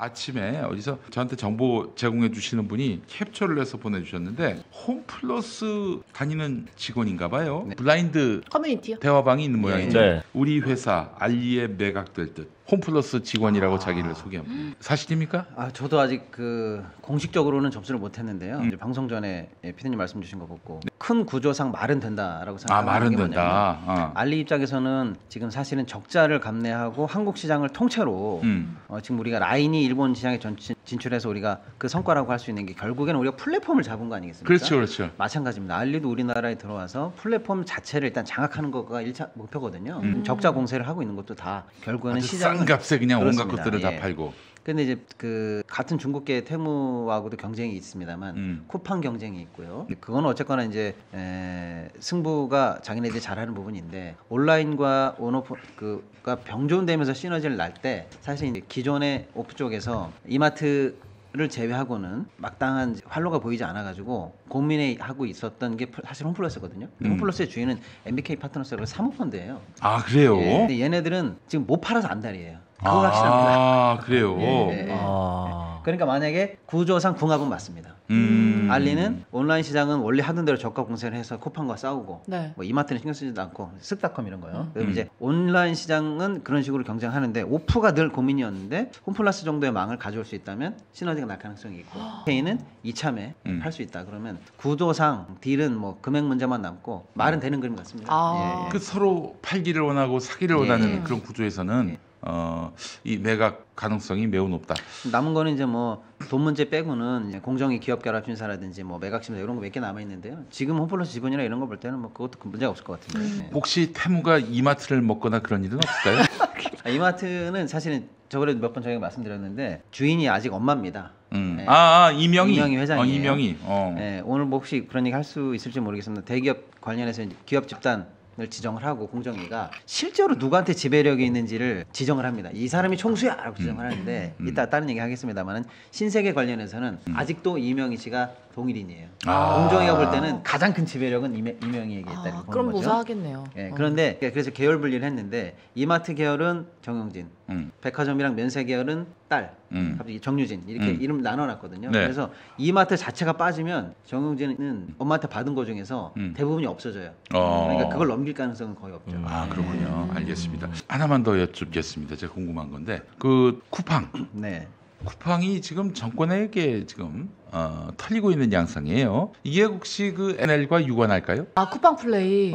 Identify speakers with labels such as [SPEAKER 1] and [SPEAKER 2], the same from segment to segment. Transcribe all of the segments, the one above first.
[SPEAKER 1] 아침에 어디서 저한테 정보 제공해 주시는 분이 캡처를 해서 보내주셨는데 홈플러스 다니는 직원인가 봐요.
[SPEAKER 2] 네.
[SPEAKER 1] 블라인드
[SPEAKER 3] 커뮤니티요?
[SPEAKER 1] 대화방이 있는 모양이죠.
[SPEAKER 4] 네.
[SPEAKER 1] 우리 회사 알리에 매각될 듯 홈플러스 직원이라고 자기를 소개합니다. 사실입니까?
[SPEAKER 2] 저도 아직 그 공식적으로는 접수를 못했는데요. 이제 방송 전에 피디님 말씀 주신 거 보고 큰 구조상 말은 된다라고 생각하는
[SPEAKER 1] 말은
[SPEAKER 2] 게
[SPEAKER 1] 된다.
[SPEAKER 2] 뭐냐면 알리 입장에서는 지금 사실은 적자를 감내하고 한국 시장을 통째로 지금 우리가 라인이 일본 시장에 진출해서 우리가 그 성과라고 할 수 있는 게 결국에는 우리가 플랫폼을 잡은 거 아니겠습니까?
[SPEAKER 1] 그렇죠, 그렇죠.
[SPEAKER 2] 마찬가지입니다. 알리도 우리나라에 들어와서 플랫폼 자체를 일단 장악하는 거가 1차 목표거든요. 적자 공세를 하고 있는 것도 다 결국에는 시장
[SPEAKER 1] 싼 값에 그냥 온갖
[SPEAKER 2] 그렇습니다.
[SPEAKER 1] 것들을 다
[SPEAKER 2] 예.
[SPEAKER 1] 팔고.
[SPEAKER 2] 근데 이제 그 같은 중국계 테무하고도 경쟁이 있습니다만 쿠팡 경쟁이 있고요. 그건 어쨌거나 이제 승부가 자기네들이 잘하는 부분인데 온라인과 온오프 그가 병존되면서 시너지를 날 때 사실 이제 기존의 오프 쪽에서 이마트를 제외하고는 마땅한 활로가 보이지 않아가지고 고민하고 있었던 게 사실 홈플러스거든요. 홈플러스의 주인은 MBK 파트너스라고 사모펀드예요.
[SPEAKER 1] 아 그래요?
[SPEAKER 2] 예, 근데 얘네들은 지금 못 팔아서 안달이에요. 그거 확실합니다.
[SPEAKER 1] 그래요.
[SPEAKER 2] 예. 그러니까 만약에 구조상 궁합은 맞습니다. 알리는 온라인 시장은 원래 하던 대로 저가 공세를 해서 쿠팡과 싸우고
[SPEAKER 3] 네.
[SPEAKER 2] 뭐 이마트는 신경 쓰지도 않고 쓱닷컴 이런 거요. 그리고 이제 온라인 시장은 그런 식으로 경쟁하는데 오프가 늘 고민이었는데 홈플러스 정도의 망을 가져올 수 있다면 시너지가 날 가능성이 있고 K는 이참에 팔 수 있다. 그러면 구조상 딜은 뭐 금액 문제만 남고 말은 되는 그림 같습니다.
[SPEAKER 3] 아.
[SPEAKER 1] 그 서로 팔기를 원하고 사기를 원하는 그런 구조에서는 이 매각 가능성이 매우 높다.
[SPEAKER 2] 남은 거는 이제 뭐 돈 문제 빼고는 이제 공정위 기업 결합 심사라든지 뭐 매각 심사 이런 거 몇 개 남아 있는데요. 지금 홈플러스 지분이나 이런 거 볼 때는 뭐 그것도 문제가 없을 것 같은데.
[SPEAKER 1] 혹시 태무가 이마트를 먹거나 그런 일은 없을까요?
[SPEAKER 2] 이마트는 사실은 저번에 몇 번 저희가 말씀드렸는데 주인이 아직 엄마입니다. 네.
[SPEAKER 1] 이명희.
[SPEAKER 2] 이명희 회장이에요.
[SPEAKER 1] 이명희.
[SPEAKER 2] 네, 오늘 뭐 혹시 그런 얘기 할 수 있을지 모르겠습니다. 대기업 관련해서 이제 기업 집단 을 지정을 하고 공정위가 실제로 누구한테 지배력이 있는지를 지정을 합니다. 이 사람이 총수야라고 지정을 하는데 이따 다른 얘기 하겠습니다만은 신세계 관련해서는 아직도 이명희 씨가 동일인이에요. 공정위가 볼 때는 가장 큰 지배력은 이명희에게 있다 이렇게 보는
[SPEAKER 3] 그럼
[SPEAKER 2] 거죠.
[SPEAKER 3] 무사하겠네요.
[SPEAKER 2] 예, 그런데 그래서 계열 분리를 했는데 이마트 계열은 정영진, 백화점이랑 면세 계열은 딸, 갑자기 정유진 이렇게 이름 나눠놨거든요.
[SPEAKER 1] 네.
[SPEAKER 2] 그래서 이마트 자체가 빠지면 정영진은 엄마한테 받은 거 중에서 대부분이 없어져요. 그러니까 그걸 넘길 가능성은 거의 없죠.
[SPEAKER 1] 그렇군요. 알겠습니다. 하나만 더 여쭙겠습니다. 제가 궁금한 건데 그 쿠팡.
[SPEAKER 2] 네.
[SPEAKER 1] 쿠팡이 지금 정권에게 지금 털리고 있는 양상이에요. 이게 혹시 그 NL과 유관할까요?
[SPEAKER 3] 쿠팡 플레이.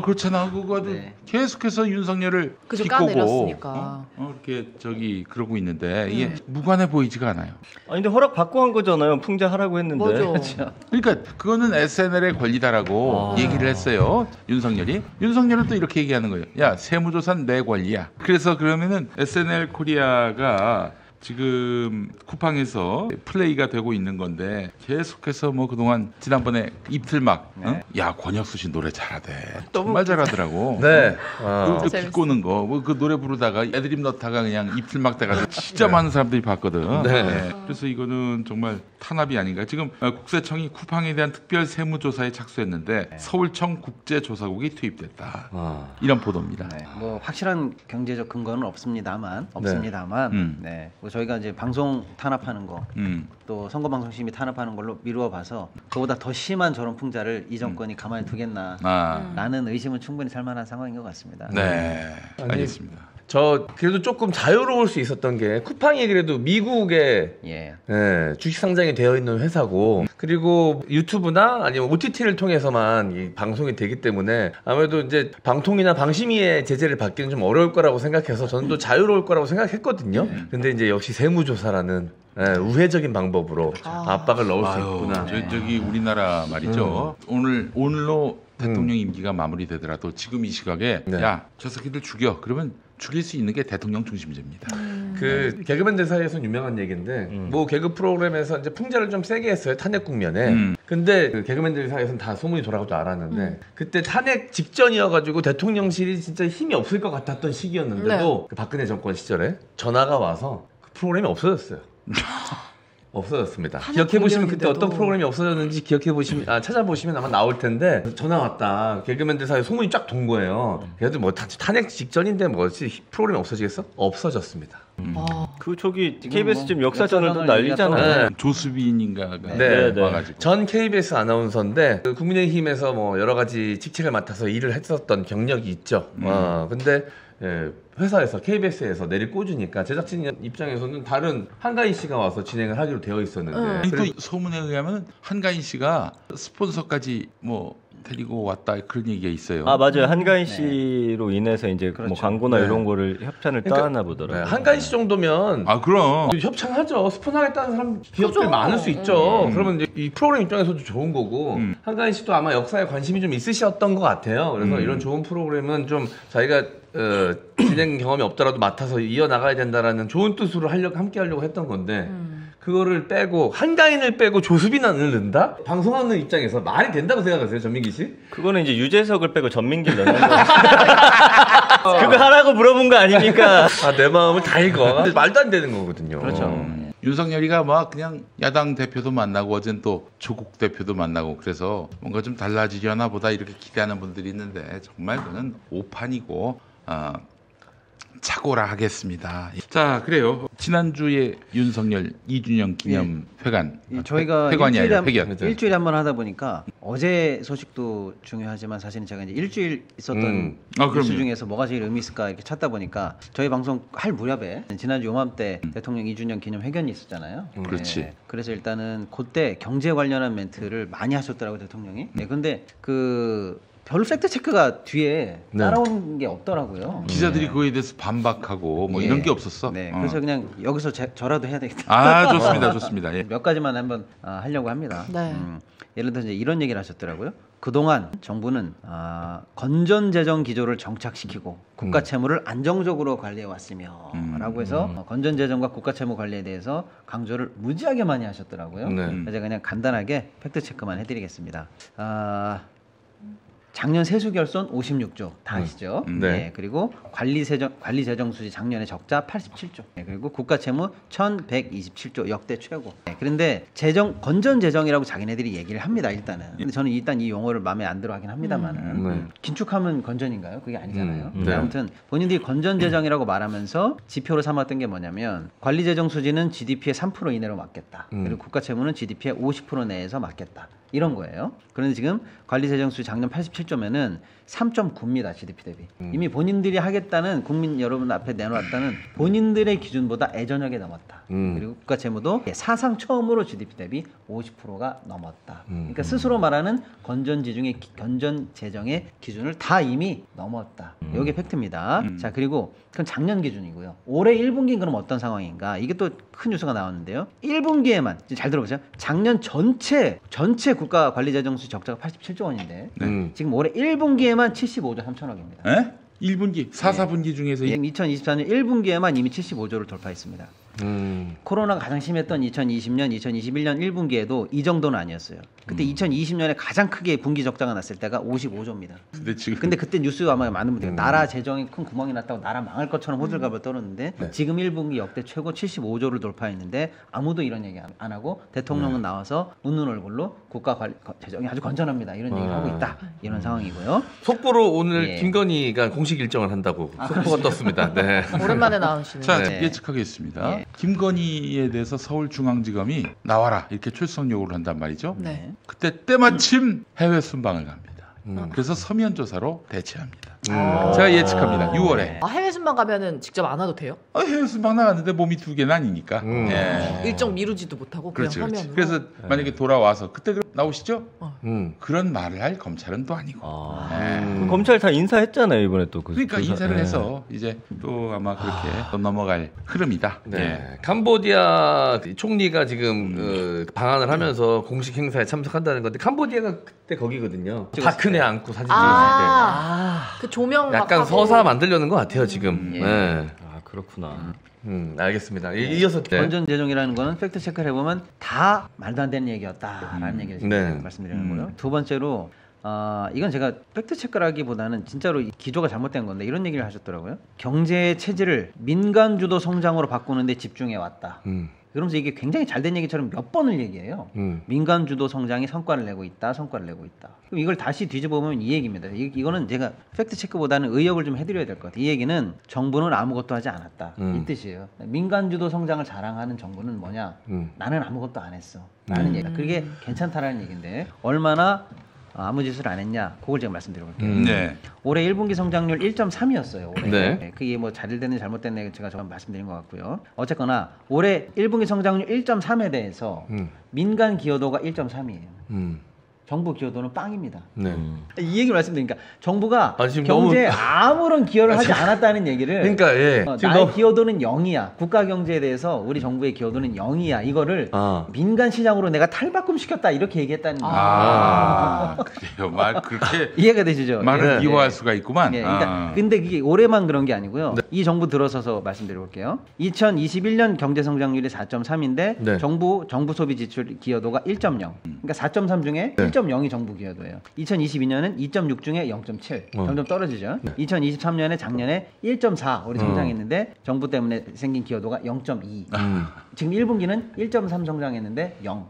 [SPEAKER 1] 그렇잖아. 그거
[SPEAKER 2] 네.
[SPEAKER 1] 계속해서 윤석열을
[SPEAKER 3] 그죠,
[SPEAKER 1] 비꼬고
[SPEAKER 3] 까내렸으니까.
[SPEAKER 1] 이렇게 저기 그러고 있는데 이게 무관해 보이지가 않아요.
[SPEAKER 4] 근데 허락 받고 한 거잖아요. 풍자하라고 했는데.
[SPEAKER 3] 맞아.
[SPEAKER 1] 그러니까 그거는 SNL의 권리다라고 얘기를 했어요. 윤석열은 또 이렇게 얘기하는 거예요. 야, 세무조사는 내 권리야. 그래서 그러면은 SNL 코리아가 지금 쿠팡에서 플레이가 되고 있는 건데 계속해서 뭐 그동안 지난번에 입틀막 야 권혁수 씨 노래 잘하대 정말 잘하더라고.
[SPEAKER 4] 네.
[SPEAKER 1] 그 비꼬는 거 뭐 그 노래 부르다가 애드립 넣다가 그냥 입틀막 돼가지고 진짜 많은 사람들이 봤거든.
[SPEAKER 4] 네.
[SPEAKER 1] 그래서 이거는 정말 탄압이 아닌가. 지금 국세청이 쿠팡에 대한 특별 세무조사에 착수했는데 서울청 국제조사국이 투입됐다. 이런 보도입니다.
[SPEAKER 2] 네, 뭐 확실한 경제적 근거는 없습니다만 네. 뭐 저희가 이제 방송 탄압하는 거, 또 선거방송심의 탄압하는 걸로 미루어 봐서 그보다 더 심한 저런 풍자를 이 정권이 가만히 두겠나라는 의심은 충분히 살 만한 상황인 것 같습니다.
[SPEAKER 1] 네, 알겠습니다.
[SPEAKER 4] 저 그래도 조금 자유로울 수 있었던 게 쿠팡이 그래도 미국에 주식 상장이 되어 있는 회사고 그리고 유튜브나 아니면 OTT를 통해서만 이 방송이 되기 때문에 아무래도 이제 방통위나 방심위의 제재를 받기는 좀 어려울 거라고 생각해서 저는 또 자유로울 거라고 생각했거든요. 근데 이제 역시 세무조사라는 우회적인 방법으로 압박을 넣을 수 있구나.
[SPEAKER 1] 저기 우리나라 말이죠. 오늘로 대통령 임기가 마무리되더라도 지금 이 시각에 야, 저 새끼들 죽여. 그러면 죽일 수 있는 게 대통령 중심제입니다.
[SPEAKER 4] 그 개그맨들 사이에서는 유명한 얘기인데 뭐 개그 프로그램에서 이제 풍자를 좀 세게 했어요. 탄핵 국면에. 근데 그 개그맨들 사이에서는 다 소문이 돌아갈 줄 알았는데 그때 탄핵 직전이어가지고 대통령실이 진짜 힘이 없을 것 같았던 시기였는데도 그 박근혜 정권 시절에 전화가 와서 그 프로그램이 없어졌어요. 없어졌습니다.
[SPEAKER 3] 탄핵
[SPEAKER 4] 기억해 보시면 그때
[SPEAKER 3] 국면인데도.
[SPEAKER 4] 어떤 프로그램이 없어졌는지 기억해 보시면 찾아보시면 아마 나올 텐데 전화 왔다. 개그맨들 사이에 소문이 쫙 돈 거예요. 그래도 뭐 탄핵 직전인데 뭐지 프로그램이 없어지겠어? 없어졌습니다.
[SPEAKER 5] 그 저기
[SPEAKER 2] 지금
[SPEAKER 5] KBS
[SPEAKER 2] 뭐
[SPEAKER 5] 지금 역사전을도
[SPEAKER 2] 역사전을
[SPEAKER 5] 난리잖아요.
[SPEAKER 4] 네.
[SPEAKER 1] 조수빈인가가
[SPEAKER 4] 네,
[SPEAKER 1] 와가지고
[SPEAKER 4] 전 KBS 아나운서인데 그 국민의힘에서 뭐 여러 가지 직책을 맡아서 일을 했었던 경력이 있죠. 근데 회사에서 KBS에서 내리 꽂으니까 제작진 입장에서는 다른 한가인 씨가 와서 진행을 하기로 되어 있었는데
[SPEAKER 1] 아니, 또 소문에 의하면 한가인 씨가 스폰서까지 뭐 데리고 왔다 그런 얘기가 있어요.
[SPEAKER 5] 아 맞아요. 한가인 씨로 인해서 이제
[SPEAKER 2] 그렇죠.
[SPEAKER 5] 뭐 광고나
[SPEAKER 4] 네.
[SPEAKER 5] 이런 거를 협찬을
[SPEAKER 4] 그러니까,
[SPEAKER 5] 따왔나 보더라고요.
[SPEAKER 4] 한가인 씨 정도면
[SPEAKER 1] 아 그럼
[SPEAKER 4] 협찬하죠. 스폰하겠다는 사람 기업들
[SPEAKER 3] 그죠.
[SPEAKER 4] 많을 수 있죠. 그러면 이제 이 프로그램 입장에서도 좋은 거고 한가인 씨도 아마 역사에 관심이 좀 있으셨던 것 같아요. 그래서 이런 좋은 프로그램은 좀 자기가 진행 경험이 없더라도 맡아서 이어나가야 된다라는 좋은 뜻으로 함께 하려고 했던 건데 그거를 빼고 한가인을 빼고 조수빈을 넣는다? 방송하는 입장에서 말이 된다고 생각하세요, 전민기 씨?
[SPEAKER 5] 그거는 이제 유재석을 빼고 전민기를 넣는 거. 그거 하라고 물어본 거 아닙니까?
[SPEAKER 4] 아, 내 마음을 다 읽어. 말도 안 되는 거거든요.
[SPEAKER 2] 그렇죠.
[SPEAKER 1] 윤석열이가 막 그냥 야당 대표도 만나고 어젠 또 조국 대표도 만나고 그래서 뭔가 좀 달라지려나 보다 이렇게 기대하는 분들이 있는데 정말 그는 오판이고 착오라 하겠습니다. 자, 그래요. 지난주에 윤석열 2주년 기념 회관.
[SPEAKER 2] 저희가
[SPEAKER 1] 회관이 아니라
[SPEAKER 2] 일주일에
[SPEAKER 1] 회견.
[SPEAKER 2] 일주일에 한 번 하다 보니까 어제 소식도 중요하지만 사실은 제가 이제 일주일 있었던
[SPEAKER 1] 아,
[SPEAKER 2] 뉴스
[SPEAKER 1] 그럼요.
[SPEAKER 2] 중에서 뭐가 제일 의미 있을까 이렇게 찾다 보니까 저희 방송 할 무렵에 지난주 요맘때 대통령 2주년 기념 회견이 있었잖아요.
[SPEAKER 1] 그렇지.
[SPEAKER 2] 그래서 일단은 그때 경제 관련한 멘트를 많이 하셨더라고요 대통령이. 네, 근데 그 별로 팩트 체크가 뒤에 따라온 게 없더라고요.
[SPEAKER 1] 기자들이 그거에 대해서 반박하고 뭐 이런 게 없었어.
[SPEAKER 2] 네, 그래서 그냥 여기서 저라도 해야 되겠다.
[SPEAKER 1] 아, 좋습니다. 좋습니다. 예.
[SPEAKER 2] 몇 가지만 한번 하려고 합니다.
[SPEAKER 3] 네.
[SPEAKER 2] 예를 들어서 이제 이런 얘기를 하셨더라고요. 그동안 정부는 건전 재정 기조를 정착시키고 국가 채무를 안정적으로 관리해 왔으며 라고 해서 건전 재정과 국가 채무 관리에 대해서 강조를 무지하게 많이 하셨더라고요.
[SPEAKER 4] 네.
[SPEAKER 2] 그래서 제가 그냥 간단하게 팩트 체크만 해드리겠습니다. 작년 세수 결손 56조 다 아시죠?
[SPEAKER 4] 네.
[SPEAKER 2] 그리고 관리 재정 수지 작년에 적자 87조. 네, 그리고 국가 채무 1,127조 역대 최고. 네, 그런데 건전 재정이라고 자기네들이 얘기를 합니다 일단은. 근데 저는 일단 이 용어를 마음에 안 들어하긴 합니다만은 긴축하면 건전인가요? 그게 아니잖아요.
[SPEAKER 4] 네.
[SPEAKER 2] 아무튼 본인들이 건전 재정이라고 말하면서 지표로 삼았던 게 뭐냐면 관리 재정 수지는 GDP의 3% 이내로 맞겠다. 그리고 국가 채무는 GDP의 50% 내에서 맞겠다. 이런 거예요. 그런데 지금 관리재정수 작년 87조면은 3.9입니다. GDP 대비. 이미 본인들이 하겠다는 국민 여러분 앞에 내놓았다는 본인들의 기준보다 애저녁에 넘었다. 그리고 국가 채무도 사상 처음으로 GDP 대비 50%가 넘었다. 그러니까 스스로 말하는 건전 재정의 기준을 다 이미 넘었다. 이게 팩트입니다. 자, 그리고 그건 작년 기준이고요. 올해 1분기는 그럼 어떤 상황인가? 이게 또 큰 뉴스가 나왔는데요. 1분기에만 잘 들어보세요. 작년 전체 국가 관리재정수 적자가 87조 원인데 지금 올해 1분기에만 75조 3천억입니다.
[SPEAKER 1] 에? 1분기, 4분기 중에서
[SPEAKER 2] 2024년 1분기에만 이미 75조를 돌파했습니다. 코로나가 가장 심했던 2020년, 2021년 1분기에도 이 정도는 아니었어요. 그때 2020년에 가장 크게 분기 적자가 났을 때가 55조입니다. 근데 그때 뉴스 아마 많은 분들이 나라 재정에 큰 구멍이 났다고 나라 망할 것처럼 호들갑을 떨었는데 지금 1분기 역대 최고 75조를 돌파했는데 아무도 이런 얘기 안 하고 대통령은 나와서 웃는 얼굴로 국가 재정이 아주 건전합니다. 이런 얘기를 하고 있다. 이런 상황이고요.
[SPEAKER 4] 속보로 오늘 김건희가 공식 일정을 한다고 속보가 떴습니다. 네.
[SPEAKER 3] 오랜만에 나오시네요.
[SPEAKER 1] 자,
[SPEAKER 2] 네.
[SPEAKER 1] 예측하겠습니다.
[SPEAKER 2] 예.
[SPEAKER 1] 김건희에 대해서 서울중앙지검이 나와라 이렇게 출석 요구를 한단 말이죠.
[SPEAKER 3] 네.
[SPEAKER 1] 그때 때마침 해외 순방을 갑니다. 그래서 서면 조사로 대체합니다. 제가 예측합니다. 6월에.
[SPEAKER 3] 해외 순방 가면은 직접 안 와도 돼요?
[SPEAKER 1] 해외 순방 나갔는데 몸이 두 개는 아니니까. 예.
[SPEAKER 3] 일정 미루지도 못하고 그냥
[SPEAKER 1] 그렇지,
[SPEAKER 3] 화면으로.
[SPEAKER 1] 그래서 만약에 돌아와서 그때 나오시죠?
[SPEAKER 4] 음.
[SPEAKER 1] 그런 말을 할 검찰은 또 아니고. 예.
[SPEAKER 5] 검찰 다 인사했잖아요 이번에 또.
[SPEAKER 1] 그러니까 인사를 해서 이제 또 아마 그렇게 또 넘어갈 흐름이다.
[SPEAKER 4] 네.
[SPEAKER 1] 예.
[SPEAKER 4] 캄보디아 총리가 지금 방한을 하면서 공식 행사에 참석한다는 건데 캄보디아가 그때 거기거든요. 박근혜 안고 사진 찍었을
[SPEAKER 3] 그 조명
[SPEAKER 4] 때
[SPEAKER 3] 막
[SPEAKER 4] 약간
[SPEAKER 3] 하고.
[SPEAKER 4] 서사 만들려는 것 같아요 지금.
[SPEAKER 2] 예.
[SPEAKER 4] 네.
[SPEAKER 5] 아 그렇구나.
[SPEAKER 4] 알겠습니다. 이어서
[SPEAKER 2] 건전 재정이라는 거는 팩트 체크를 해보면 다 말도 안 되는 얘기였다라는 얘기를 지금
[SPEAKER 4] 네.
[SPEAKER 2] 말씀드리는 거고요. 두 번째로 이건 제가 팩트 체크라기보다는 진짜로 이 기조가 잘못된 건데 이런 얘기를 하셨더라고요. 경제의 체질을 민간 주도 성장으로 바꾸는 데 집중해 왔다. 그러면서 이게 굉장히 잘된 얘기처럼 몇 번을 얘기해요. 민간 주도 성장이 성과를 내고 있다. 성과를 내고 있다. 그럼 이걸 다시 뒤집어 보면 이 얘기입니다. 이거는 제가 팩트 체크보다는 의역을 좀 해드려야 될 것 같아요. 이 얘기는 정부는 아무것도 하지 않았다. 이 뜻이에요. 민간 주도 성장을 자랑하는 정부는 뭐냐? 나는 아무것도 안 했어. 라는 얘기. 그게 괜찮다라는 얘기인데 얼마나 아무 짓을 안 했냐? 그걸 제가 말씀드려볼게요.
[SPEAKER 1] 네.
[SPEAKER 2] 올해 1분기 성장률 1.3이었어요. 올해.
[SPEAKER 4] 네.
[SPEAKER 2] 그게 뭐 잘됐는지 잘못됐는지 제가 저번 말씀드린 것 같고요. 어쨌거나 올해 1분기 성장률 1.3에 대해서 민간 기여도가 1.3이에요. 정부 기여도는 빵입니다.
[SPEAKER 4] 네.
[SPEAKER 2] 이 얘기를 말씀드리니까 정부가
[SPEAKER 4] 지금
[SPEAKER 2] 경제에
[SPEAKER 4] 너무...
[SPEAKER 2] 아무런 기여를 하지 않았다는 얘기를
[SPEAKER 4] 그러니까 예. 지금
[SPEAKER 2] 나의
[SPEAKER 4] 너무...
[SPEAKER 2] 기여도는 0이야. 국가 경제에 대해서 우리 정부의 기여도는 0이야. 이거를 민간 시장으로 내가 탈바꿈 시켰다 이렇게 얘기했다는 거예요.
[SPEAKER 1] 그래요. 말 그렇게
[SPEAKER 2] 이해가 되시죠?
[SPEAKER 1] 말을
[SPEAKER 2] 예.
[SPEAKER 1] 미워할 수가 있구만.
[SPEAKER 2] 예, 그러니까 근데 이게 올해만 그런 게 아니고요.
[SPEAKER 4] 네.
[SPEAKER 2] 이 정부 들어서서 말씀드려볼게요. 2021년 경제 성장률이 4.3인데
[SPEAKER 4] 네.
[SPEAKER 2] 정부 소비 지출 기여도가 1.0. 그러니까 4.3 중에 1.0이 정부 기여도예요. 2022년은 2.6 중에 0.7. 점점 떨어지죠. 2023년에 작년에 1.4 우리 성장했는데 정부 때문에 생긴 기여도가 0.2. 지금 1분기는 1.3 성장했는데 0.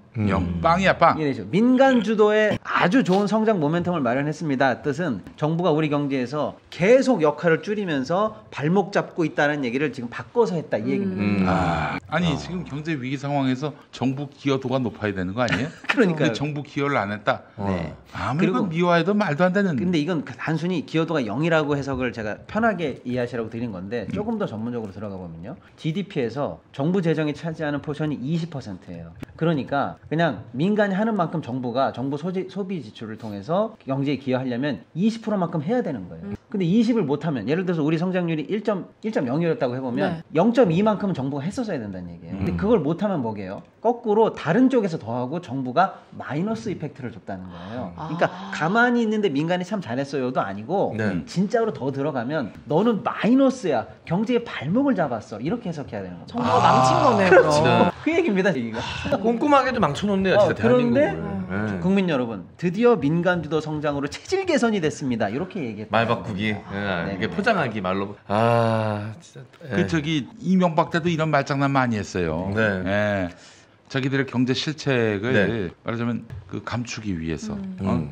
[SPEAKER 1] 빵이야 빵.
[SPEAKER 2] 이해되죠? 민간 주도의 아주 좋은 성장 모멘텀을 마련했습니다. 뜻은 정부가 우리 경제에서 계속 역할을 줄이면서 발목 잡고 있다는 얘기를 지금 바꿔서 했다 이 얘기입니다.
[SPEAKER 1] 아니 지금 경제 위기 상황에서 정부 기여도가 높아야 되는 거 아니에요?
[SPEAKER 2] 그러니까요.
[SPEAKER 1] 근데 정부 기여를 안 했다.
[SPEAKER 2] 네.
[SPEAKER 1] 아무리
[SPEAKER 2] 그리고
[SPEAKER 1] 미워해도 말도 안 되는.
[SPEAKER 2] 근데 이건 단순히 기여도가 0이라고 해석을 제가 편하게 이해하시라고 드린 건데 조금 더 전문적으로 들어가 보면요. GDP에서 정부 재정이 차지하는 포션이 20%예요. 그러니까 그냥 민간이 하는 만큼 정부가 정부 소비 지출을 통해서 경제에 기여하려면 20%만큼 해야 되는 거예요. 근데 20을 못하면 예를 들어서 우리 성장률이 1.0이었다고 해보면 0.2만큼은 정부가 했었어야 된다는 얘기예요. 근데 그걸 못하면 뭐게요? 거꾸로 다른 쪽에서 더하고 정부가 마이너스 이펙트를 줬다는 거예요. 그러니까 가만히 있는데 민간이 참 잘했어요도 아니고 진짜로 더 들어가면 너는 마이너스야. 경제의 발목을 잡았어. 이렇게 해석해야 되는 겁니다.
[SPEAKER 3] 정부가 망친 거네요. 그럼.
[SPEAKER 2] 그 얘기입니다. 얘기가.
[SPEAKER 4] 꼼꼼하게도 망쳐놓네요. 진짜
[SPEAKER 2] 그런데
[SPEAKER 4] 대한민국을.
[SPEAKER 2] 국민 여러분 드디어 민간 주도 성장으로 체질 개선이 됐습니다. 이렇게 얘기했다.
[SPEAKER 4] 말 바꾸기. 이게 포장하기 말로. 진짜.
[SPEAKER 1] 그 저기 이명박 때도 이런 말장난 많이 했어요.
[SPEAKER 4] 네.
[SPEAKER 1] 예. 자기들의 경제 실책을 말하자면 그 감추기 위해서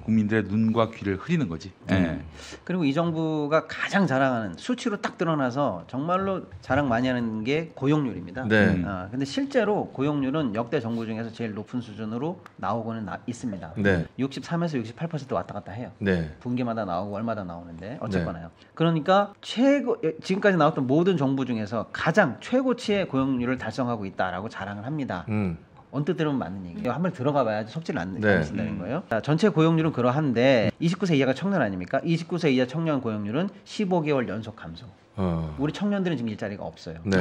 [SPEAKER 1] 국민들의 눈과 귀를 흐리는 거지. 예.
[SPEAKER 2] 그리고 이 정부가 가장 자랑하는 수치로 딱 드러나서 정말로 자랑 많이 하는 게 고용률입니다.
[SPEAKER 4] 네.
[SPEAKER 2] 근데 실제로 고용률은 역대 정부 중에서 제일 높은 수준으로 나오고는 있습니다.
[SPEAKER 4] 네.
[SPEAKER 2] 63에서 68% 왔다 갔다 해요.
[SPEAKER 4] 네.
[SPEAKER 2] 분기마다 나오고 월마다 나오는데 어쨌거나요. 그러니까 지금까지 나왔던 모든 정부 중에서 가장 최고치의 고용률을 달성하고 있다라고 자랑을 합니다. 언뜻 들으면 맞는 얘기예요. 한번 들어가 봐야지 속지를 안 쓴다는 거예요. 자, 전체 고용률은 그러한데 29세 이하가 청년 아닙니까? 29세 이하 청년 고용률은 15개월 연속 감소. 우리 청년들은 지금 일자리가 없어요.
[SPEAKER 4] 네.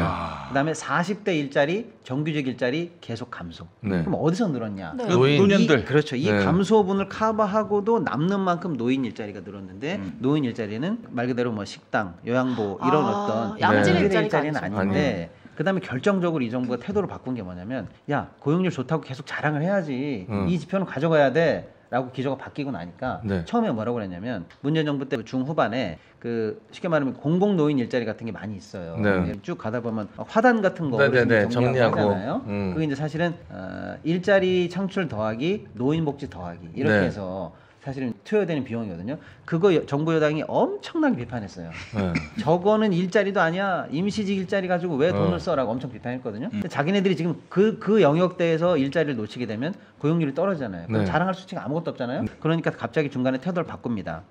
[SPEAKER 2] 그다음에 40대 일자리, 정규직 일자리 계속 감소. 그럼 어디서 늘었냐?
[SPEAKER 3] 네.
[SPEAKER 1] 노년들.
[SPEAKER 2] 그렇죠. 이 감소분을 커버하고도 남는 만큼 노인 일자리가 늘었는데 노인 일자리는 말 그대로 뭐 식당, 요양보 이런 어떤
[SPEAKER 3] 양질
[SPEAKER 2] 일자리는 아닌데 그다음에 결정적으로 이 정부가 태도를 바꾼 게 뭐냐면 야 고용률 좋다고 계속 자랑을 해야지 이 지표는 가져가야 돼 라고 기조가 바뀌고 나니까 처음에 뭐라고 그랬냐면 문재인 정부 때 중후반에 그 쉽게 말하면 공공노인 일자리 같은 게 많이 있어요. 쭉 가다 보면 화단 같은 거 정리하고 하잖아요. 그게 이제 사실은 일자리 창출 더하기 노인복지 더하기 이렇게 해서 사실은 투여되는 비용이거든요. 그거 정부 여당이 엄청나게 비판했어요. 저거는 일자리도 아니야. 임시직 일자리 가지고 왜 돈을 써라고 엄청 비판했거든요. 근데 자기네들이 지금 그 영역대에서 일자리를 놓치게 되면 고용률이 떨어지잖아요. 그럼 자랑할 수치가 아무것도 없잖아요. 그러니까 갑자기 중간에 태도를 바꿉니다.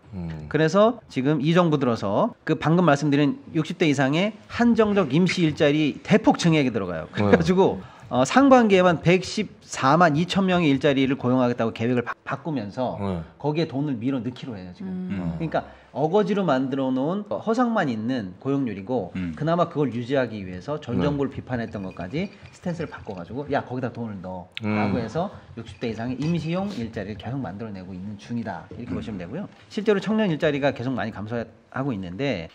[SPEAKER 2] 그래서 지금 이 정부 들어서 그 방금 말씀드린 60대 이상의 한정적 임시 일자리 대폭 증액이 들어가요. 그래가지고 상반기에만 114만 2천 명의 일자리를 고용하겠다고 계획을 바꾸면서 거기에 돈을 밀어 넣기로 해요 지금. 그러니까 어거지로 만들어 놓은 허상만 있는 고용률이고 그나마 그걸 유지하기 위해서 전 정부를 비판했던 것까지 스탠스를 바꿔가지고 야 거기다 돈을 넣어라고 해서 60대 이상의 임시용 일자리를 계속 만들어내고 있는 중이다 이렇게 보시면 되고요. 실제로 청년 일자리가 계속 많이 감소하고 있는데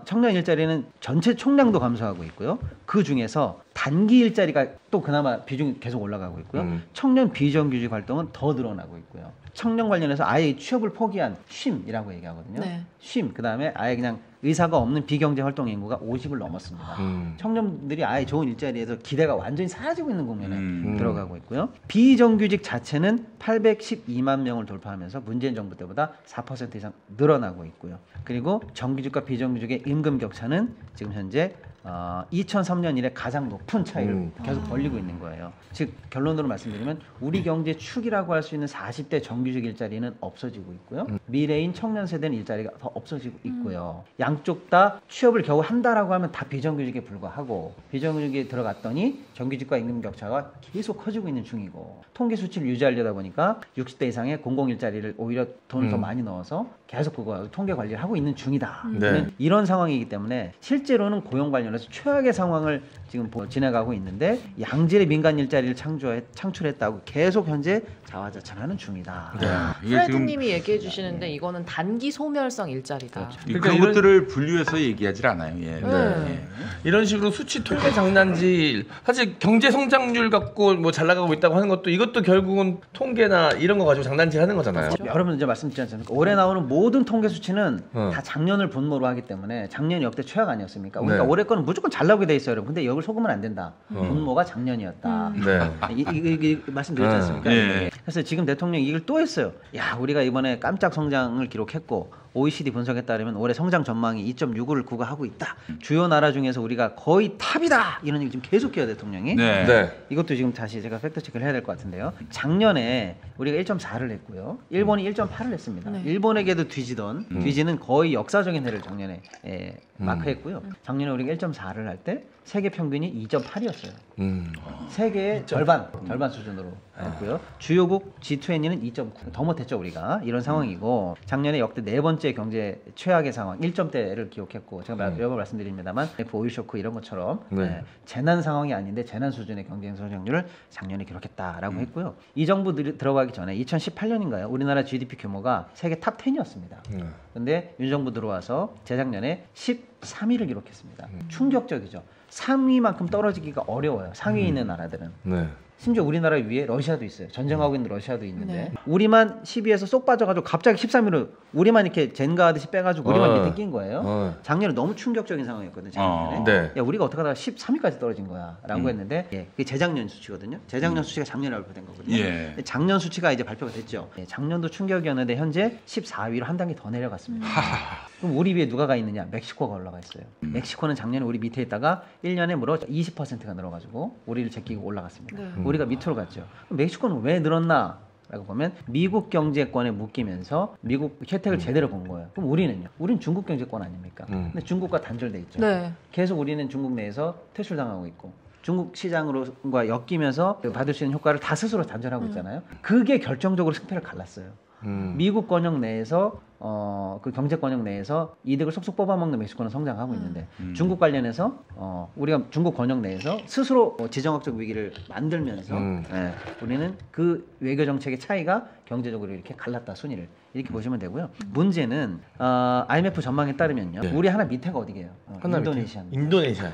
[SPEAKER 2] 청년 일자리는 전체 총량도 감소하고 있고요. 그 중에서 단기 일자리가 또 또 그나마 비중이 계속 올라가고 있고요. 청년 비정규직 활동은 더 늘어나고 있고요. 청년 관련해서 아예 취업을 포기한 쉼이라고 얘기하거든요.
[SPEAKER 3] 네.
[SPEAKER 2] 쉼, 그다음에 아예 그냥 의사가 없는 비경제 활동 인구가 50을 넘었습니다. 청년들이 아예 좋은 일자리에서 기대가 완전히 사라지고 있는 국면에 들어가고 있고요. 비정규직 자체는 812만 명을 돌파하면서 문재인 정부 때보다 4% 이상 늘어나고 있고요. 그리고 정규직과 비정규직의 임금 격차는 지금 현재 2003년 이래 가장 높은 차이를 계속 벌리고 있는 거예요. 즉 결론으로 말씀드리면 우리 경제 축이라고 할 수 있는 40대 정규직 일자리는 없어지고 있고요. 미래인 청년 세대는 일자리가 더 없어지고 있고요. 양쪽 다 취업을 겨우 한다라고 하면 다 비정규직에 불과하고 비정규직에 들어갔더니 정규직과 임금 격차가 계속 커지고 있는 중이고 통계 수치를 유지하려다 보니까 60대 이상의 공공 일자리를 오히려 돈을 더 많이 넣어서 계속 그거 통계 관리를 하고 있는 중이다.
[SPEAKER 4] 네.
[SPEAKER 2] 이런 상황이기 때문에 실제로는 고용 관련해서 최악의 상황을 지금 지나가고 있는데 양질의 민간 일자리를 창출했다고 계속 현재 자화자찬하는 중이다.
[SPEAKER 1] 이게
[SPEAKER 3] 프레드님이 얘기해 주시는데 이거는 단기 소멸성 일자리다.
[SPEAKER 1] 그러니까 그런 것들을 분류해서 얘기하지 않아요. 예. 예.
[SPEAKER 4] 이런 식으로 수치 통계 장난질 사실 경제 성장률 갖고 뭐 잘 나가고 있다고 하는 것도 이것도 결국은 통계나 이런 거 가지고 장난질 하는 거잖아요.
[SPEAKER 2] 여러분 이제 말씀드렸지 않습니까? 올해 나오는 모든 통계 수치는 다 작년을 본모로 하기 때문에 작년이 역대 최악 아니었습니까? 그러니까
[SPEAKER 4] 네.
[SPEAKER 2] 올해 거는 무조건 잘 나오게 돼 있어요, 여러분. 근데 여기를 속으면 안 된다. 본모가 작년이었다.
[SPEAKER 4] 네.
[SPEAKER 2] 이 말씀드렸지 않습니까?
[SPEAKER 1] 예.
[SPEAKER 2] 그래서 지금 대통령이 이걸 또 했어요. 야, 우리가 이번에 깜짝 성장을 기록했고 OECD 분석에 따르면 올해 성장 전망이 2.65를 구가하고 있다. 주요 나라 중에서 우리가 거의 탑이다. 이런 얘기 지금 계속해요, 대통령이.
[SPEAKER 1] 네.
[SPEAKER 4] 네.
[SPEAKER 2] 이것도 지금 다시 제가 팩트 체크를 해야 될 것 같은데요. 작년에 우리가 1.4를 했고요. 일본이 1.8을 했습니다.
[SPEAKER 3] 네.
[SPEAKER 2] 일본에게도 뒤지는 거의 역사적인 해를 작년에 마크했고요. 작년에 우리가 1.4를 할 때 세계 평균이 2.8이었어요. 세계의 절반 수준으로 했고요. 주요국 G20는 2.9. 더 못했죠 우리가. 이런 상황이고 작년에 역대 네 번째 경제 최악의 상황 1점대를 기록했고 제가 여러 번 말씀드립니다만 오일 쇼크 이런 것처럼 재난 상황이 아닌데 재난 수준의 경제 성장률을 작년에 기록했다라고 했고요. 이 정부 들어가기 전에 2018년인가요? 우리나라 GDP 규모가 세계 탑 10이었습니다. 근데 윤 정부 들어와서 재작년에 13위를 기록했습니다. 충격적이죠. 3위만큼 떨어지기가 어려워요. 상위에 있는 나라들은.
[SPEAKER 4] 네.
[SPEAKER 2] 심지어 우리나라 위에 러시아도 있어요. 전쟁하고 있는 러시아도 있는데 우리만 12에서 쏙 빠져가지고 갑자기 13위로 우리만 이렇게 젠가하듯이 빼가지고 우리만 밑에 낀 거예요. 작년에 너무 충격적인 상황이었거든요. 작년에.
[SPEAKER 4] 네.
[SPEAKER 2] 야, 우리가 어떻게 하다가 13위까지 떨어진 거야 라고 했는데 그게 재작년 수치거든요. 재작년 수치가 작년에 발표된 거거든요. 근데 작년 수치가 이제 발표가 됐죠. 작년도 충격이었는데 현재 14위로 한 단계 더 내려갔습니다. 그럼 우리 위에 누가 가 있느냐? 멕시코가 올라가 있어요. 멕시코는 작년에 우리 밑에 있다가 1년에 무려 20%가 늘어가지고 우리를 제끼고 올라갔습니다. 우리가 밑으로 갔죠. 그럼 멕시코는 왜 늘었나? 라고 보면 미국 경제권에 묶이면서 미국 혜택을 제대로 본 거예요. 그럼 우리는요? 우리는 중국 경제권 아닙니까? 근데 중국과 단절돼 있죠.
[SPEAKER 3] 네.
[SPEAKER 2] 계속 우리는 중국 내에서 퇴출당하고 있고 중국 시장과 엮이면서 받을 수 있는 효과를 다 스스로 단절하고 있잖아요. 그게 결정적으로 승패를 갈랐어요. 미국 권역 내에서 그 경제 권역 내에서 이득을 속속 뽑아먹는 멕시코는 성장하고 있는데 중국 관련해서 우리가 중국 권역 내에서 스스로 지정학적 위기를 만들면서 우리는 그 외교 정책의 차이가 경제적으로 이렇게 갈랐다 순위를 이렇게 보시면 되고요. 문제는 IMF 전망에 따르면요. 우리 하나 밑에가 어디게요? 인도네시아입니다.
[SPEAKER 4] 인도네시아.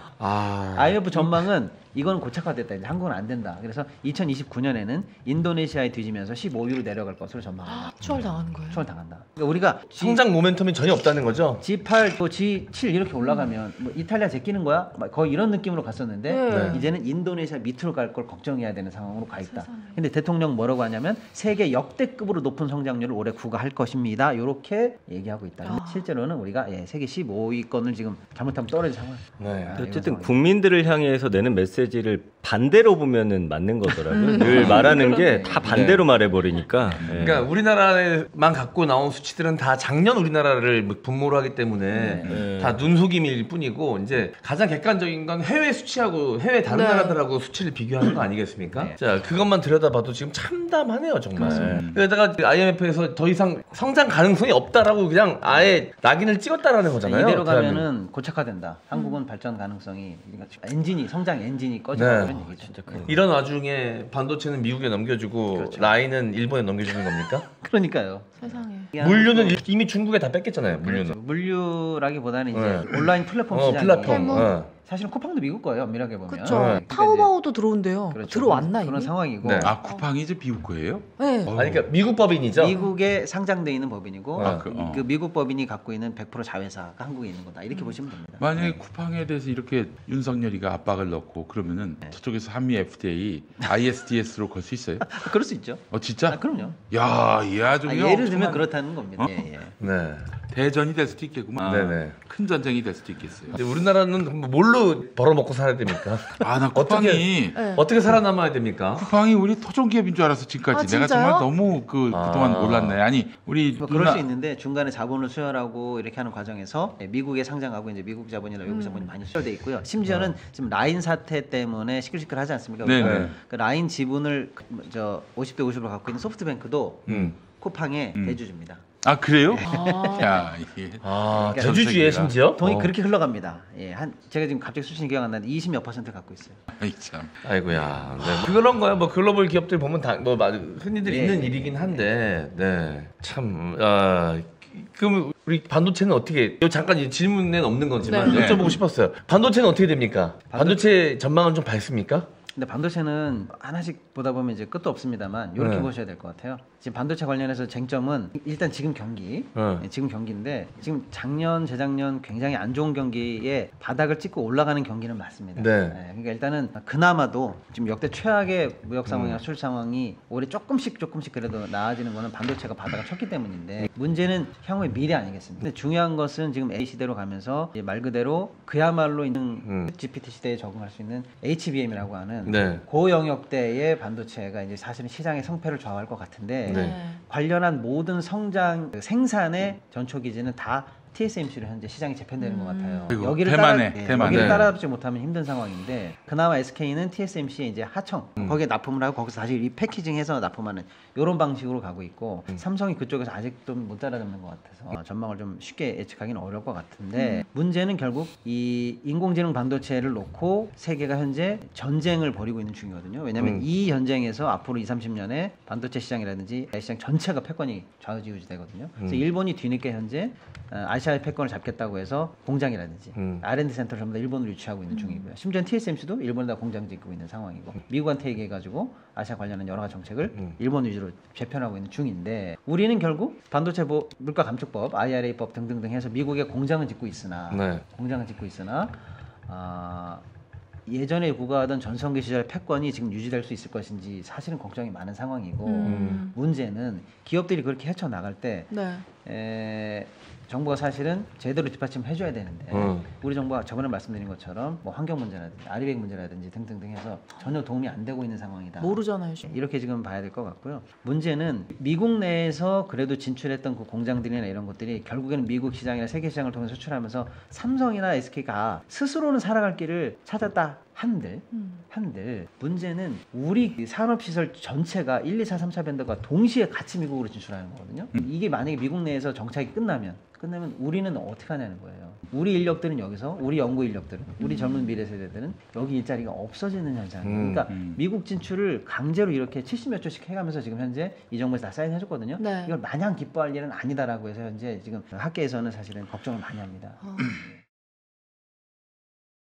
[SPEAKER 2] IMF 전망은 이건 고착화됐다. 이제 한국은 안 된다. 그래서 2029년에는 인도네시아에 뒤지면서 15위로 내려갈 것으로 전망합니다.
[SPEAKER 3] 추월당하는 거예요?
[SPEAKER 2] 추월당한다. 그러니까 우리가
[SPEAKER 4] 성장 모멘텀이 전혀 없다는 거죠?
[SPEAKER 2] G8, 또 G7 이렇게 올라가면 뭐 이탈리아 제끼는 거야? 막 거의 이런 느낌으로 갔었는데 이제는 인도네시아 밑으로 갈 걸 걱정해야 되는 상황으로 가 있다. 근데 대통령 뭐라고 하냐면 세계 역대급으로 높은 성장률을 올해 구가할 것입니다. 이렇게 얘기하고 있다. 실제로는 우리가 세계 15위권을 지금 잘못하면 떨어진 상황.
[SPEAKER 5] 어쨌든 국민들을 향해서 내는 메시지를 반대로 보면은 맞는 거더라고요. 늘 말하는 게 다 반대로 말해버리니까.
[SPEAKER 4] 그러니까 우리나라에만 갖고 나온 수치들은 다 작년 우리나라를 분모로 하기 때문에 다 눈속임일 뿐이고 이제 가장 객관적인 건 해외 수치하고 해외 다른 나라들하고 수치를 비교하는 거 아니겠습니까? 자, 그것만 들여다봐도 지금 참담하네요, 정말. 그러다가 IMF에서 더 이상 성장 가능성이 없다라고 그냥 아예 낙인을 찍었다라는 거잖아요.
[SPEAKER 2] 이대로 가면은 고착화된다. 한국은 발전 가능성이 성장 엔진이 꺼져버리는 얘기죠.
[SPEAKER 4] 이런 와중에 반도체는 미국에 넘겨주고 라인은 일본에 넘겨주는 겁니까?
[SPEAKER 2] 그러니까요.
[SPEAKER 3] 세상에.
[SPEAKER 4] 물류는 이미 중국에 다 뺏겼잖아요. 물류는.
[SPEAKER 2] 물류라기보다는 이제 온라인 플랫폼 시장.
[SPEAKER 4] 플랫폼.
[SPEAKER 2] 사실은 쿠팡도 미국 거예요. 엄밀하게 보면.
[SPEAKER 3] 그렇죠.
[SPEAKER 2] 그러니까
[SPEAKER 3] 타오바오도 들어온대요.
[SPEAKER 2] 그렇죠.
[SPEAKER 3] 들어왔나
[SPEAKER 2] 그런
[SPEAKER 3] 이미?
[SPEAKER 2] 상황이고.
[SPEAKER 4] 네.
[SPEAKER 1] 아 쿠팡이 이제 미국 거예요?
[SPEAKER 3] 네.
[SPEAKER 4] 아니 그러니까 미국 법인이죠.
[SPEAKER 2] 미국에 상장돼 있는 법인이고
[SPEAKER 4] 아,
[SPEAKER 2] 그 미국 법인이 갖고 있는 100% 자회사가 한국에 있는 거다. 이렇게 보시면 됩니다.
[SPEAKER 1] 만약에 쿠팡에 대해서 이렇게 윤석열이가 압박을 넣고 그러면은 저쪽에서 한미 FDA, ISDS로 걸 수 있어요?
[SPEAKER 2] 그럴 수 있죠.
[SPEAKER 1] 진짜?
[SPEAKER 2] 그럼요.
[SPEAKER 1] 야, 이 아주
[SPEAKER 2] 예를 들면 그렇다는 겁니다. 예, 예.
[SPEAKER 4] 네.
[SPEAKER 1] 대전이 될 수도 있겠구만.
[SPEAKER 4] 네네.
[SPEAKER 1] 큰 전쟁이 될 수도 있겠어요.
[SPEAKER 4] 근데 우리나라는 뭘로 벌어먹고 살아야 됩니까?
[SPEAKER 1] 나 쿠팡이
[SPEAKER 3] 네.
[SPEAKER 4] 어떻게 살아남아야 됩니까?
[SPEAKER 1] 쿠팡이 우리 토종기업인 줄 알았어 지금까지.
[SPEAKER 3] 아,
[SPEAKER 1] 내가
[SPEAKER 3] 진짜요?
[SPEAKER 1] 정말 너무 그동안 몰랐네. 아니 우리
[SPEAKER 2] 뭐 그럴 수 있는데 중간에 자본을 수혈하고 이렇게 하는 과정에서 미국에 상장하고 이제 미국 자본이나 외국 자본이 많이 수혈돼 있고요. 심지어는 지금 라인 사태 때문에 시끌시끌하지 않습니까?
[SPEAKER 1] 네네.
[SPEAKER 2] 그 라인 지분을 50대 50으로 갖고 있는 소프트뱅크도 쿠팡에 대주주입니다.
[SPEAKER 1] 아 그래요?
[SPEAKER 3] 아.
[SPEAKER 1] 야 이게
[SPEAKER 4] 아,
[SPEAKER 2] 그러니까
[SPEAKER 4] 대주주에
[SPEAKER 1] 전세계가.
[SPEAKER 4] 심지어?
[SPEAKER 2] 돈이 그렇게 흘러갑니다. 예, 제가 지금 갑자기 수치는 기억 안 나는데 20몇 % 갖고 있어요.
[SPEAKER 1] 아이 참.
[SPEAKER 4] 아이고야. 네. 그런 거야. 뭐 글로벌 기업들 보면 뭐 흔히들
[SPEAKER 2] 네.
[SPEAKER 4] 있는 일이긴 한데, 네. 참, 그럼 우리 반도체는 어떻게? 잠깐 이 질문에는 없는 거지만
[SPEAKER 3] 네.
[SPEAKER 4] 여쭤보고 싶었어요. 반도체는 어떻게 됩니까? 반도체 전망은 좀 밝습니까?
[SPEAKER 2] 근데 반도체는 하나씩 보다 보면 이제 끝도 없습니다만 이렇게
[SPEAKER 4] 네.
[SPEAKER 2] 보셔야 될 것 같아요. 지금 반도체 관련해서 쟁점은 일단 지금 경기, 지금 경기인데 지금 작년, 재작년 굉장히 안 좋은 경기에 바닥을 찍고 올라가는 경기는 맞습니다.
[SPEAKER 4] 네.
[SPEAKER 2] 그러니까 일단은 그나마도 지금 역대 최악의 무역 상황이나 수출 상황이 올해 조금씩 그래도 나아지는 거는 반도체가 바닥을 쳤기 때문인데 문제는 향후의 미래 아니겠습니까? 근데 중요한 것은 지금 A 시대로 가면서 이제 말 그대로 그야말로 있는 GPT 시대에 적응할 수 있는 HBM이라고 하는
[SPEAKER 4] 네.
[SPEAKER 2] 고 영역대의 반도체가 이제 사실은 시장의 성패를 좌우할 것 같은데
[SPEAKER 4] 네.
[SPEAKER 2] 관련한 모든 성장 생산의 전초 기지는 다 TSMC로 현재 시장이 재편되는 것 같아요.
[SPEAKER 1] 그리고
[SPEAKER 2] 여기를
[SPEAKER 1] 대만에.
[SPEAKER 2] 여기를
[SPEAKER 4] 네.
[SPEAKER 2] 따라잡지 못하면 힘든 상황인데 그나마 SK는 TSMC의 이제 하청 거기에 납품을 하고 거기서 다시 리패키징해서 납품하는 이런 방식으로 가고 있고 삼성이 그쪽에서 아직도 못 따라잡는 것 같아서 전망을 좀 쉽게 예측하기는 어려울 것 같은데 문제는 결국 이 인공지능 반도체를 놓고 세계가 현재 전쟁을 벌이고 있는 중이거든요. 왜냐하면 이 전쟁에서 앞으로 20-30년에 반도체 시장이라든지 시장 전체가 패권이 좌우지우지 되거든요. 그래서 일본이 뒤늦게 현재 아시아의 패권을 잡겠다고 해서 공장이라든지 R&D 센터를 전부 다 일본으로 유치하고 있는 중이고요. 심지어 TSMC도 일본에다 공장 짓고 있는 상황이고 미국한테 얘기해가지고 아시아 관련한 여러 가지 정책을 일본 위주로 재편하고 있는 중인데 우리는 결국 반도체 물가 감축법, IRA법 등등등 해서 미국에 공장은 짓고 있으나 예전에 구가하던 전성기 시절의 패권이 지금 유지될 수 있을 것인지 사실은 걱정이 많은 상황이고 문제는 기업들이 그렇게 헤쳐나갈 때
[SPEAKER 3] 네.
[SPEAKER 2] 정부가 사실은 제대로 뒷받침해줘야 되는데 우리 정부가 저번에 말씀드린 것처럼 뭐 환경 문제라든지 아리백 문제라든지 등등등 해서 전혀 도움이 안 되고 있는 상황이다.
[SPEAKER 3] 모르잖아요. 지금.
[SPEAKER 2] 이렇게 지금 봐야 될 것 같고요. 문제는 미국 내에서 그래도 진출했던 그 공장들이나 이런 것들이 결국에는 미국 시장이나 세계 시장을 통해서 수출하면서 삼성이나 SK가 스스로는 살아갈 길을 찾았다 한들 문제는 우리 산업시설 전체가 1, 2, 4, 3차 밴더가 동시에 같이 미국으로 진출하는 거거든요. 이게 만약에 미국 내에서 정착이 끝나면 우리는 어떻게 하냐는 거예요. 우리 인력들은 여기서 우리 연구 인력들은 우리 젊은 미래 세대들은 여기 일자리가 없어지는 현상이에요. 그러니까 미국 진출을 강제로 이렇게 70몇 조씩 해가면서 지금 현재 이 정부에서 다 사인해줬거든요.
[SPEAKER 3] 네.
[SPEAKER 2] 이걸 마냥 기뻐할 일은 아니다라고 해서 현재 지금 학계에서는 사실은 걱정을 많이 합니다.